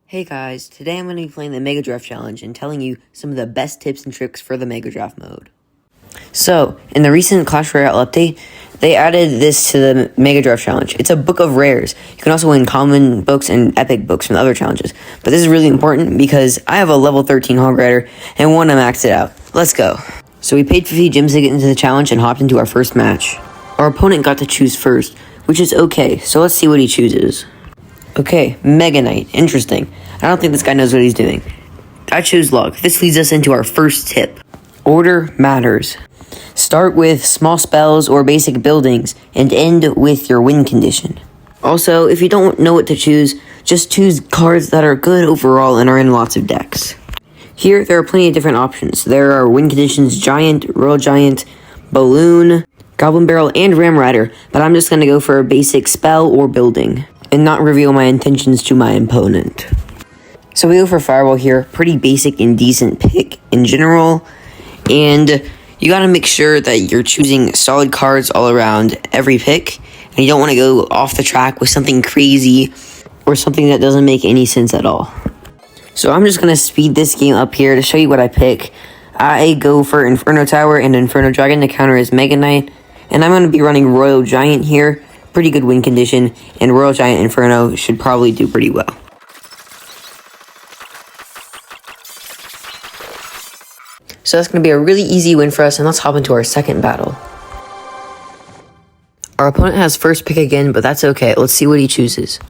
Hey guys, today I'm going to be playing the Mega Draft Challenge and telling you some of the best tips and tricks for the Mega Draft mode. So, in the recent Clash Royale update, they added this to the Mega Draft Challenge. It's a book of rares. You can also win common books and epic books from the other challenges. But this is really important because I have a level 13 Hog Rider and want to max it out. Let's go. So we paid 50 gems to get into the challenge and hopped into our first match. Our opponent got to choose first, which is okay, so let's see what he chooses. Okay, Mega Knight. Interesting. I don't think this guy knows what he's doing. I choose luck. This leads us into our first tip. Order matters. Start with small spells or basic buildings and end with your win condition. Also, if you don't know what to choose, just choose cards that are good overall and are in lots of decks. Here, there are plenty of different options. There are win conditions Giant, Royal Giant, Balloon, Goblin Barrel, and Ram Rider, but I'm just going to go for a basic spell or building and not reveal my intentions to my opponent. So we go for Fireball here, pretty basic and decent pick in general, and you gotta make sure that you're choosing solid cards all around every pick, and you don't want to go off the track with something crazy or something that doesn't make any sense at all. So I'm just gonna speed this game up here to show you what I pick. I go for Inferno Tower and Inferno Dragon to counter his Mega Knight, and I'm gonna be running Royal Giant here. Pretty good win condition, and Royal Giant Inferno should probably do pretty well. So that's going to be a really easy win for us, and let's hop into our second battle. Our opponent has first pick again, but that's okay. Let's see what he chooses.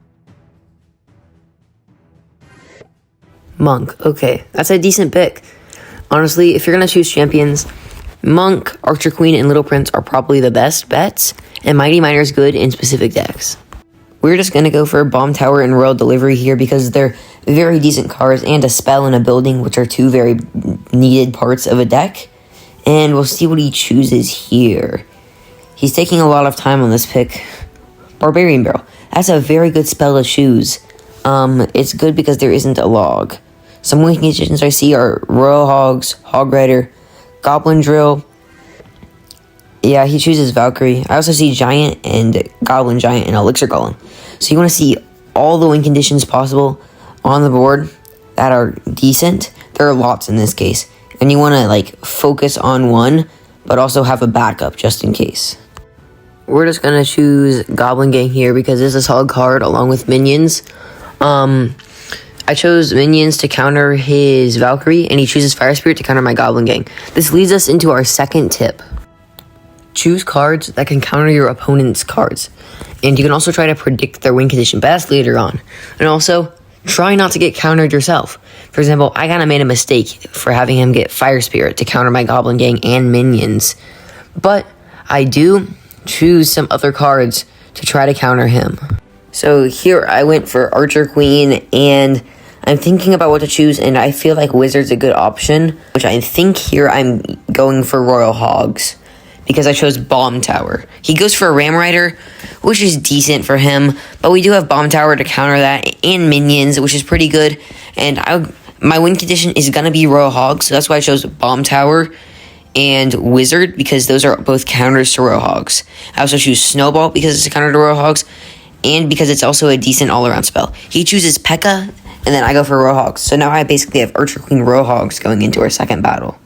Monk. Okay, that's a decent pick. Honestly, if you're going to choose champions, Monk, Archer Queen, and Little Prince are probably the best bets, and Mighty Miner is good in specific decks. We're just going to go for Bomb Tower and Royal Delivery here because they're very decent cards, and a spell and a building, which are two very needed parts of a deck. And we'll see what he chooses here. He's taking a lot of time on this pick. Barbarian Barrel. That's a very good spell to choose. It's good because there isn't a log. Some win conditions I see are Royal Hogs, Hog Rider, Goblin Drill. Yeah, he chooses Valkyrie. I also see Giant and Goblin Giant and Elixir Golem. So you want to see all the win conditions possible on the board that are decent. There are lots in this case. And you want to focus on one, but also have a backup just in case. We're just going to choose Goblin Gang here because this is a solid card along with minions. I chose minions to counter his Valkyrie, and he chooses Fire Spirit to counter my Goblin Gang. This leads us into our second tip. Choose cards that can counter your opponent's cards. And you can also try to predict their win condition, but that's later on. And also, try not to get countered yourself. For example, I kind of made a mistake for having him get Fire Spirit to counter my Goblin Gang and minions. But I do choose some other cards to try to counter him. So here I went for Archer Queen, and I'm thinking about what to choose, and I feel like Wizard's a good option, which I think here I'm going for Royal Hogs, because I chose Bomb Tower. He goes for a Ram Rider, which is decent for him, but we do have Bomb Tower to counter that, and Minions, which is pretty good, and my win condition is going to be Royal Hogs, so that's why I chose Bomb Tower and Wizard, because those are both counters to Royal Hogs. I also choose Snowball because it's a counter to Royal Hogs, and because it's also a decent all-around spell. He chooses P.E.K.K.A, and then I go for Royal Hogs, so now I basically have Archer Queen Royal Hogs going into our second battle.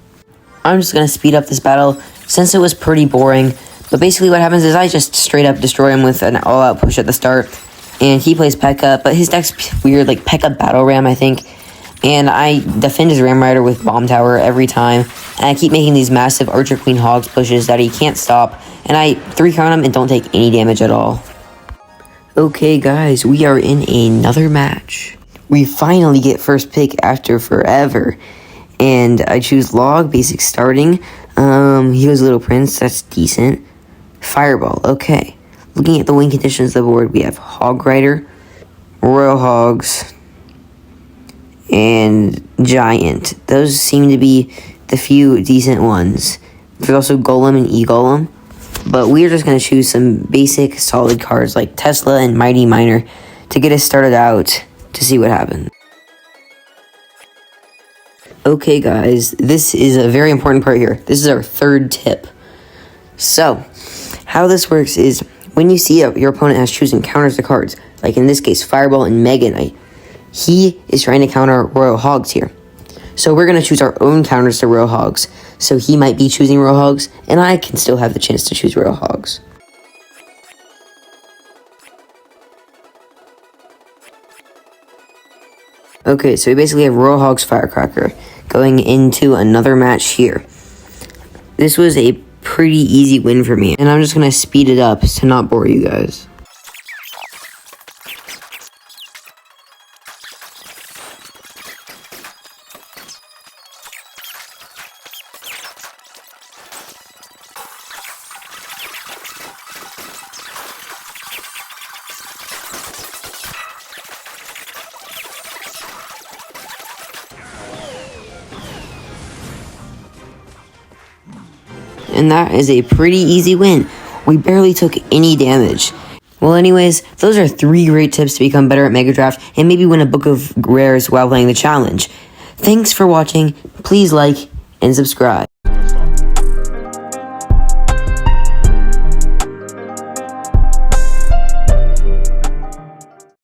I'm just going to speed up this battle since it was pretty boring, but basically what happens is I just straight up destroy him with an all-out push at the start, and he plays P.E.K.K.A, but his deck's weird, like P.E.K.K.A Battle Ram, I think, and I defend his Ram Rider with Bomb Tower every time, and I keep making these massive Archer Queen Hogs pushes that he can't stop, and I 3-count him and don't take any damage at all. Okay guys, we are in another match. We finally get first pick after forever. And I choose Log, basic starting. He goes Little Prince, that's decent. Fireball, okay. Looking at the win conditions of the board, we have Hog Rider, Royal Hogs, and Giant. Those seem to be the few decent ones. There's also Golem and E-Golem. But we're just going to choose some basic solid cards like Tesla and Mighty Miner to get us started out to see what happens. Okay guys, this is a very important part here. This is our third tip. So, how this works is when you see your opponent has chosen counters to cards, like in this case Fireball and Mega Knight, he is trying to counter Royal Hogs here. So we're going to choose our own counters to Royal Hogs. So he might be choosing Royal Hogs, and I can still have the chance to choose Royal Hogs. Okay, so we basically have Royal Hogs Firecracker going into another match here. This was a pretty easy win for me, and I'm just going to speed it up to not bore you guys. And that is a pretty easy win. We barely took any damage. Well, anyways, those are 3 great tips to become better at Mega Draft and maybe win a book of rares while playing the challenge. Thanks for watching. Please like and subscribe.